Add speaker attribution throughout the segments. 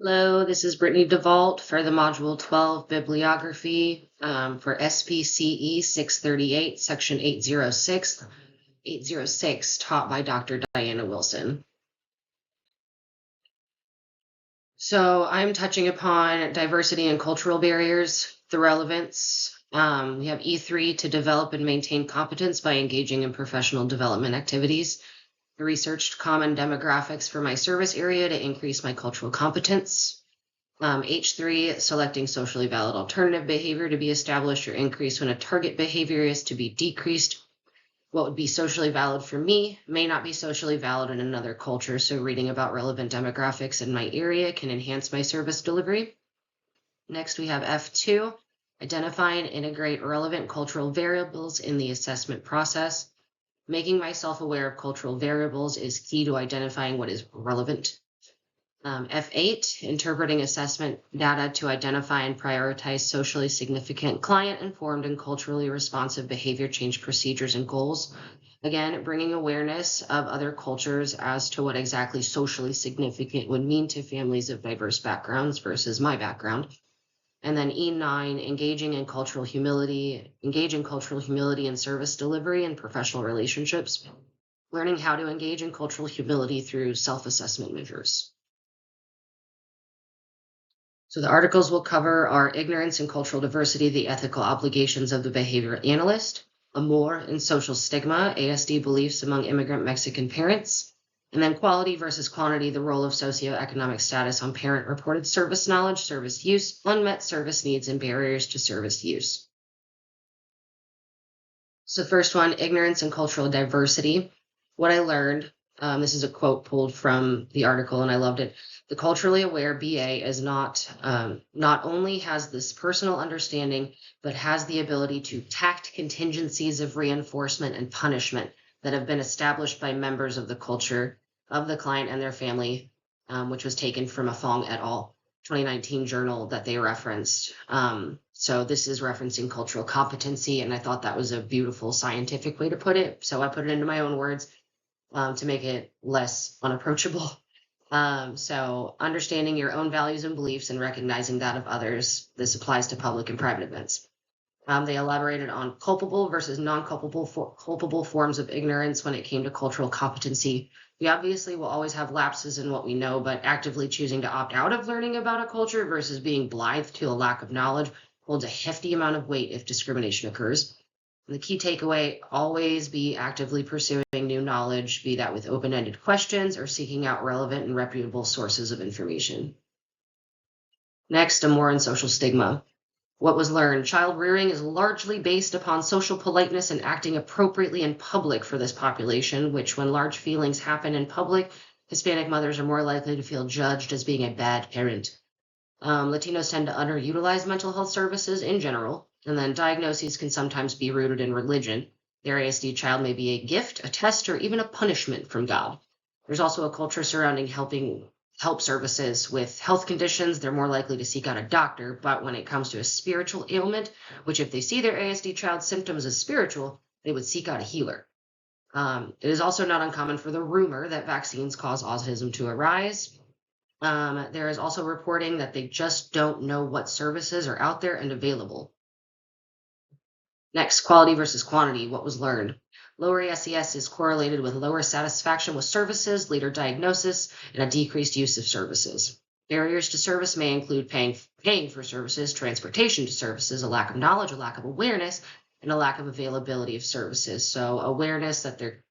Speaker 1: Hello, this is Brittany DeVault for the Module 12 Bibliography for SPCE 638, Section 806, taught by Dr. Diana Wilson. So I'm touching upon diversity and cultural barriers, the relevance. We have E3 to develop and maintain competence by engaging in professional development activities. I researched common demographics for my service area to increase my cultural competence. H3, selecting socially valid alternative behavior to be established or increased when a target behavior is to be decreased. What would be socially valid for me may not be socially valid in another culture, so reading about relevant demographics in my area can enhance my service delivery. Next, we have F2, identify and integrate relevant cultural variables in the assessment process. Making myself aware of cultural variables is key to identifying what is relevant. F8, interpreting assessment data to identify and prioritize socially significant, client-informed, and culturally responsive behavior change procedures and goals. Again, bringing awareness of other cultures as to what exactly socially significant would mean to families of diverse backgrounds versus my background. And then E9, engage in cultural humility in service delivery and professional relationships, learning how to engage in cultural humility through self-assessment measures. So the articles we'll cover are ignorance and cultural diversity, the ethical obligations of the behavioral analyst, amour and social stigma, ASD beliefs among immigrant Mexican parents, and then quality versus quantity, the role of socioeconomic status on parent-reported service knowledge, service use, unmet service needs, and barriers to service use. So the first one, ignorance and cultural diversity. What I learned, this is a quote pulled from the article and I loved it. The culturally aware BA is not only has this personal understanding, but has the ability to tact contingencies of reinforcement and punishment that have been established by members of the culture of the client and their family, which was taken from a Fong et al. 2019 journal that they referenced. So this is referencing cultural competency, and I thought that was a beautiful scientific way to put it. So I put it into my own words to make it less unapproachable. So understanding your own values and beliefs and recognizing that of others. This applies to public and private events. They elaborated on culpable versus non-culpable forms of ignorance when it came to cultural competency. We obviously will always have lapses in what we know, but actively choosing to opt out of learning about a culture versus being blithe to a lack of knowledge holds a hefty amount of weight if discrimination occurs. And the key takeaway, always be actively pursuing new knowledge, be that with open-ended questions or seeking out relevant and reputable sources of information. Next, amour and social stigma. What was learned? Child rearing is largely based upon social politeness and acting appropriately in public for this population, which when large feelings happen in public, Hispanic mothers are more likely to feel judged as being a bad parent. Latinos tend to underutilize mental health services in general, and then diagnoses can sometimes be rooted in religion. Their ASD child may be a gift, a test, or even a punishment from God. There's also a culture surrounding help services with health conditions. They're more likely to seek out a doctor, but when it comes to a spiritual ailment, which if they see their ASD child's symptoms as spiritual, they would seek out a healer. It is also not uncommon for the rumor that vaccines cause autism to arise. There is also reporting that they just don't know what services are out there and available. Next, quality versus quantity. What was learned? Lower SES is correlated with lower satisfaction with services, later diagnosis, and a decreased use of services. Barriers to service may include paying for services, transportation to services, a lack of knowledge, a lack of awareness, and a lack of availability of services. So awareness that their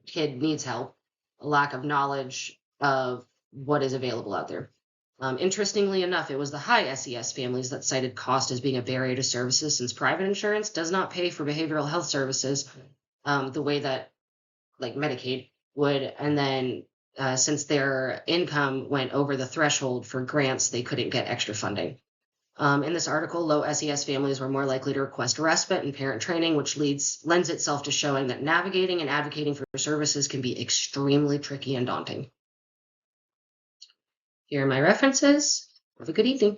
Speaker 1: kid needs help, a lack of knowledge of what is available out there. Interestingly enough, it was the high SES families that cited cost as being a barrier to services, since private insurance does not pay for behavioral health services the way that like Medicaid would. And then since their income went over the threshold for grants, they couldn't get extra funding. In this article, low SES families were more likely to request respite and parent training, which lends itself to showing that navigating and advocating for services can be extremely tricky and daunting. Here are my references. Have a good evening.